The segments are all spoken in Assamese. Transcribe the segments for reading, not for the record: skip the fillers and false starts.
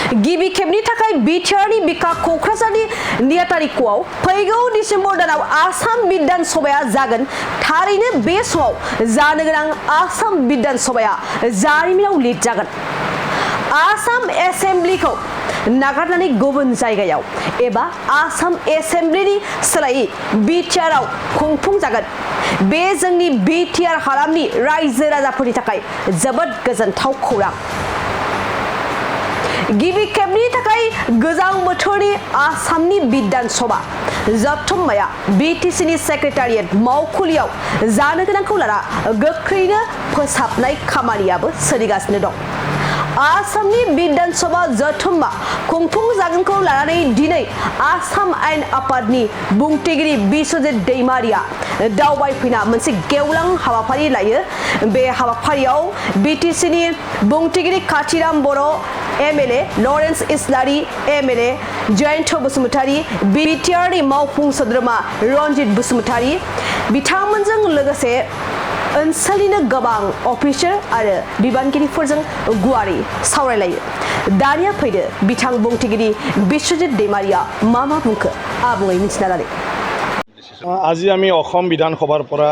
गिबि खेबनि थाखाय बिटिआरनि बिखा क'क्राझारनि 9 तारिखआव फैगौ डिसेम्बर दानाव आसाम बिधान सभाया जागोन। थारैनो बे समाव जानो गोनां आसाम बिधान सभाया जारिमिनाव लिरजागोन। आसाम एसेम्ब्लिखौ नागारनानै गुबुन जायगायाव एबा आसाम एसेम्ब्लिनि सोलायै बिटिआरआव खुंफुंजागोन। बे जोंनि बिटिआर हालामनि रायजो राजाफोरनि थाखाय जोबोद गोजोनथाव खौरां। गिबि खेबनि थाखाय गोजां बोथोरनि आसामनि बिधान सभा जथुम्माया बिटिसिनि सेक्रेटारियेट मावखुलियाव जानो गोनांखौ लाना गोख्रैनो फोसाबनाय खामानियाबो सोलिगासिनो दं। आसामनि बिधान सभा जथुम्मा खुंफुंजागोनखौ लानानै दिनै आसाम आयेन आफादनि बुंथिगिरि बिस्वजित दैमारिया दावबायफैना मोनसे गेवलां हाबाफारि लायो। बे हाबाफारियाव बिटिसिनि बुंथिगिरि काथिराम बर' एमएलए, लरेन्स इस्लारि एमएलए, जयन्त बसुमतारी, बिटिआरनि मावफुं सोद्रोमा रन्जित बसुमतारी बिथांमोनजों लोगोसे ओनसोलनिनो गोबां अफिसार आरो बिबानगिरिफोरजों गुवारै सावरायलायो। दानिया फैदो बिथां बुंथिगिरि बिस्वजित दैमारिया मा बुंखो आबुङै मिथिना लानो। আজি আমি অসম বিধানসভাৰ পৰা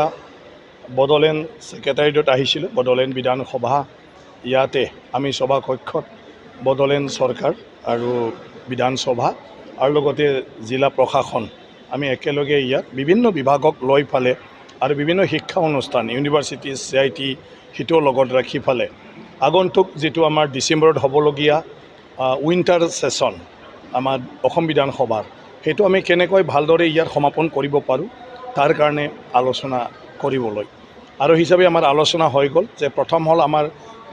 বড়োলেণ্ড ছেক্ৰেটাৰিয়েটত আহিছিলোঁ। বড়োলেণ্ড বিধানসভা ইয়াতে আমি সভা কক্ষত বড়োলেণ্ড চৰকাৰ আৰু বিধানসভা আৰু লগতে জিলা প্ৰশাসন আমি একেলগে ইয়াত বিভিন্ন বিভাগক লৈ ফালে আৰু বিভিন্ন শিক্ষা অনুষ্ঠান ইউনিভাৰ্চিটি CIT সিটোৰ লগত ৰাখি ফালে আগন্তুক যেটো আমাৰ ডিচেম্বৰত হ'বলগীয়া উইণ্টাৰ সেশ্যন আমাৰ অসম বিধানসভাৰ সেইটো আমি কেনেকৈ ভালদৰে ইয়াত সমাপন কৰিব পাৰোঁ তাৰ কাৰণে আলোচনা কৰিবলৈ আৰু হিচাপে আমাৰ আলোচনা হৈ গ'ল যে প্ৰথম হ'ল আমাৰ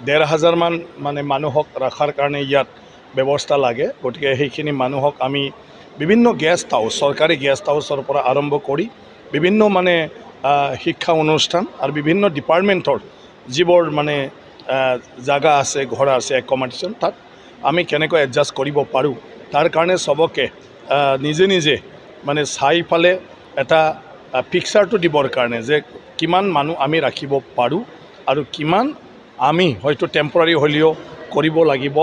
1,500 মান মানে মানুহক ৰাখাৰ কাৰণে ইয়াত ব্যৱস্থা লাগে। গতিকে সেইখিনি মানুহক আমি বিভিন্ন গেষ্ট হাউচ চৰকাৰী গেষ্ট হাউচৰ পৰা আৰম্ভ কৰি বিভিন্ন মানে শিক্ষা অনুষ্ঠান আৰু বিভিন্ন ডিপাৰ্টমেণ্টৰ যিবোৰ মানে জাগা আছে ঘৰ আছে একমডেশ্যন তাত আমি কেনেকৈ এডজাষ্ট কৰিব পাৰোঁ তাৰ কাৰণে সবকে নিজে নিজে মানে চাই ফালে এটা পিকচাৰটো দিবৰ কাৰণে যে কিমান মানুহ আমি ৰাখিব পাৰোঁ আৰু কিমান আমি হয়তো টেম্পৰাৰী হ'লেও কৰিব লাগিব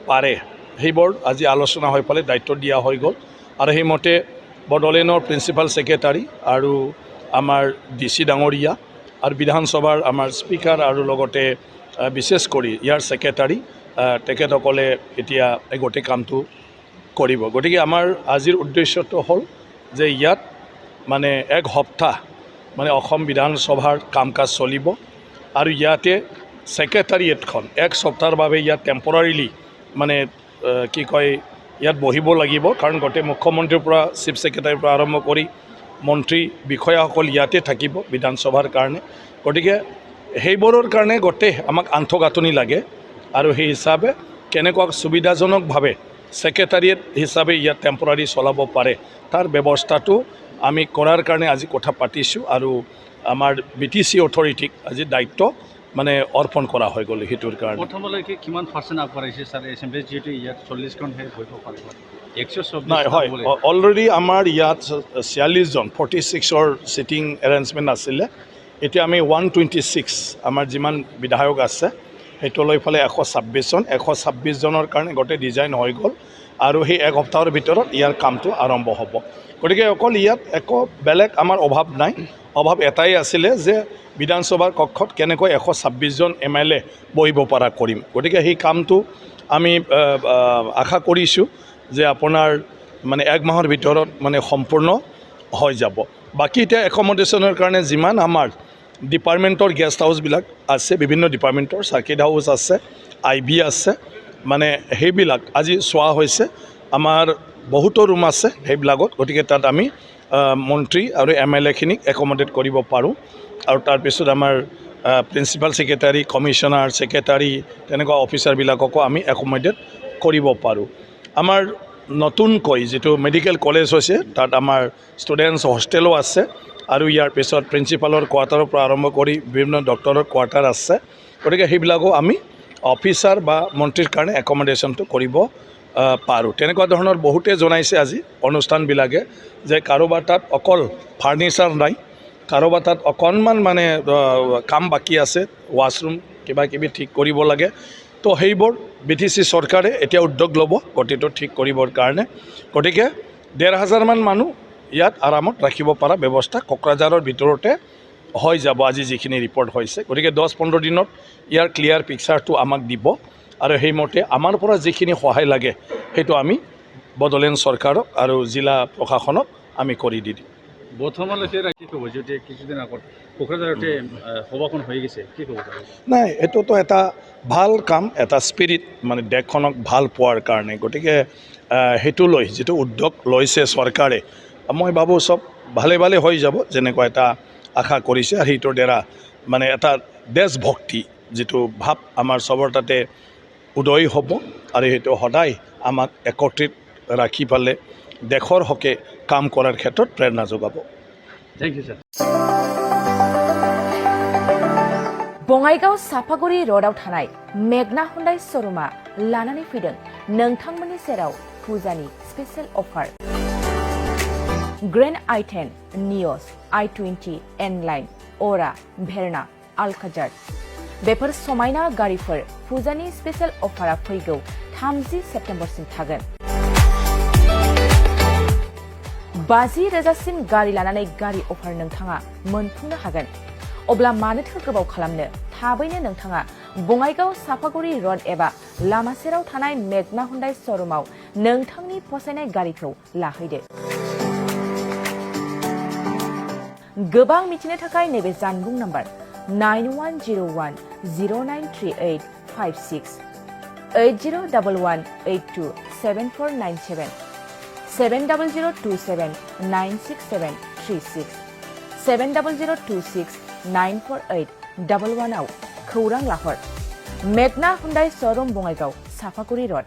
পাৰে সেইবোৰ আজি আলোচনা হৈ ফালে দায়িত্ব দিয়া হৈ গ'ল। আৰু সেইমতে বড়োলেণ্ডৰ প্ৰিন্সিপাল ছেক্ৰেটাৰী আৰু আমাৰ DC ডাঙৰীয়া আৰু বিধানসভাৰ আমাৰ স্পিকাৰ আৰু লগতে বিশেষ কৰি ইয়াৰ ছেক্ৰেটাৰী তেখেতসকলে এতিয়া এই গোটেই কামটো কৰিব। গতিকে আমাৰ আজিৰ উদ্দেশ্যটো হ'ল যে ইয়াত মানে এক সপ্তাহ মানে অসম বিধানসভাৰ কাম কাজ চলিব আৰু ইয়াতে ছেক্ৰেটাৰিয়েটখন এক সপ্তাহৰ বাবে ইয়াত টেম্পৰাৰীলি মানে কি কয় ইয়াত বহিব লাগিব। কাৰণ গোটেই মুখ্যমন্ত্ৰীৰ পৰা চিফ ছেক্ৰেটাৰীৰ পৰা আৰম্ভ কৰি মন্ত্ৰী বিষয়াসকল ইয়াতে থাকিব বিধানসভাৰ কাৰণে। গতিকে সেইবোৰৰ কাৰণে গোটেই আমাক আন্তঃগাঁথনি লাগে আৰু সেই হিচাপে কেনেকুৱা সুবিধাজনকভাৱে ছেক্ৰেটাৰিয়েট হিচাপে ইয়াত টেম্পৰাৰী চলাব পাৰে তাৰ ব্যৱস্থাটো আমি কৰাৰ কাৰণে আজি কথা পাতিছোঁ আৰু আমাৰ BTC অথৰিটিক আজি দায়িত্ব মানে অৰ্পণ কৰা হৈ গ'ল সেইটোৰ কাৰণে। প্ৰথমলৈকে কিমান পাৰ্চেণ্ট আগবঢ়াইছে ছাৰ এছেম্বলি যিহেতু ইয়াত 40খন বহিব পাৰিব 124 নাই হয় অলৰেডি আমাৰ ইয়াত 46 জন 46ৰ ছিটিং এৰেঞ্জমেণ্ট আছিলে। এতিয়া আমি 126 আমাৰ যিমান বিধায়ক আছে সেইটো লৈ ফালে 126 জনৰ কাৰণে গোটেই ডিজাইন হৈ গ'ল আৰু সেই এক সপ্তাহৰ ভিতৰত ইয়াৰ কামটো আৰম্ভ হ'ব। গতিকে অকল ইয়াত একো বেলেগ আমাৰ অভাৱ নাই। অভাৱ এটাই আছিলে যে বিধানসভাৰ কক্ষত কেনেকৈ 126 জন MLA বহিব পৰা কৰিম। গতিকে সেই কামটো আমি আশা কৰিছোঁ যে আপোনাৰ মানে এক মাহৰ ভিতৰত মানে সম্পূৰ্ণ হৈ যাব। বাকী এতিয়া একমডেশ্যনৰ কাৰণে যিমান আমাৰ ডিপাৰ্টমেণ্টৰ গেষ্ট হাউচবিলাক আছে বিভিন্ন ডিপাৰ্টমেণ্টৰ চাৰ্কিট হাউচ আছে IB আছে মানে সেইবিলাক আজি চোৱা হৈছে। আমাৰ বহুতো ৰুম আছে সেইবিলাকত। গতিকে তাত আমি মন্ত্ৰী আৰু MLAখিনিক একমডেট কৰিব পাৰোঁ আৰু তাৰপিছত আমাৰ প্ৰিন্সিপাল ছেক্ৰেটাৰী কমিশ্যনাৰ ছেক্ৰেটাৰী তেনেকুৱা অফিচাৰবিলাককো আমি একমডেট কৰিব পাৰোঁ। আমাৰ নতুনকৈ যিটো মেডিকেল কলেজ হৈছে তাত আমাৰ ষ্টুডেণ্টছ হোষ্টেলো আছে আৰু ইয়াৰ পিছত প্ৰিন্সিপালৰ কোৱাৰ্টাৰৰ পৰা আৰম্ভ কৰি বিভিন্ন ডক্টৰৰ কোৱাৰ্টাৰ আছে। গতিকে সেইবিলাকো আমি অফিচাৰ বা মন্ত্ৰীৰ কাৰণে একমডেশ্যনটো কৰিব পাৰোঁ। তেনেকুৱা ধৰণৰ বহুতে জনাইছে আজি অনুষ্ঠানবিলাকে যে কাৰোবাৰ তাত অকল ফাৰ্নিচাৰ নাই, কাৰোবাৰ তাত অকণমান মানে কাম বাকী আছে, ৱাছৰুম কিবা কিবি ঠিক কৰিব লাগে। তো সেইবোৰ BTC চৰকাৰে এতিয়া উদ্যোগ ল'ব গতিটো ঠিক কৰিবৰ কাৰণে গতিকে 1,500 মান মানুহ ইয়াত আৰামত ৰাখিব পৰা ব্যৱস্থা কোকৰাঝাৰৰ ভিতৰতে হৈ যাব আজি যিখিনি ৰিপৰ্ট হৈছে গতিকে 10-15 দিনত ইয়াৰ ক্লিয়াৰ পিকচাৰটো আমাক দিব আৰু সেইমতে আমাৰ পৰা যিখিনি সহায় লাগে সেইটো আমি বড়োলেণ্ড চৰকাৰক আৰু জিলা প্ৰশাসনক আমি কৰি দি দিম প্ৰথমলৈকে কি ক'ব যদি কিছুদিন আগত কোকৰাঝাৰতে সভাখন হৈ গৈছে কি ক'ব নাই এইটোতো এটা ভাল কাম এটা স্পিৰিট মানে দেশখনক ভাল পোৱাৰ কাৰণে গতিকে সেইটো লৈ যিটো উদ্যোগ লৈছে চৰকাৰে মই ভাবোঁ চব ভালে ভালে হৈ যাব যেনেকুৱা এটা আশা কৰিছে আৰু সেইটোৰ দ্বাৰা মানে এটা দেশভক্তি যিটো ভাৱ আমাৰ চবৰ তাতে উদয় হ'ব আৰু সেইটো সদায় আমাক একত্ৰিত ৰাখি পেলাই দেশৰ হকে কাম কৰাৰ ক্ষেত্ৰত প্ৰেৰণা যোগাব থেংক ইউ ছাৰ बङाइगाव साफागुरि र'डआव थानाय मेगना हुन्डाइ श'रुमा लानानै फैदों नोंथांमोननि सेराव फुजानि स्पेशल अफार ग्रेन्ड i10 नियस i20 N-लाइन अरा भेरना आलकाजार बेफोर समायना गारिफोर फुजानि स्पेशल अफारा फैगौ 30 सेप्तेम्बरसिम थागोन 50,000सिम गारि लानानै गारि अफार नोंथाङा मोनफुंनो हागोन अब्ला मानोथो गोबाव खालामनो थाबैनो नोंथाङा बङाइगाव साफागुरि र'ड एबा लामा सेराव थानाय मेगना हुन्डाइ श'रुमाव नोंथांनि फसायनाय गारिखौ लाहैदो गोबां मिथिनो थाखाय नैबे जानबुं नाम्बार 9101093856 8011827497 700279673 70026948111 आव खौरां लाहर मेगना हुन्डाइ श'रुम बङाइगाव साफागुरि र'ड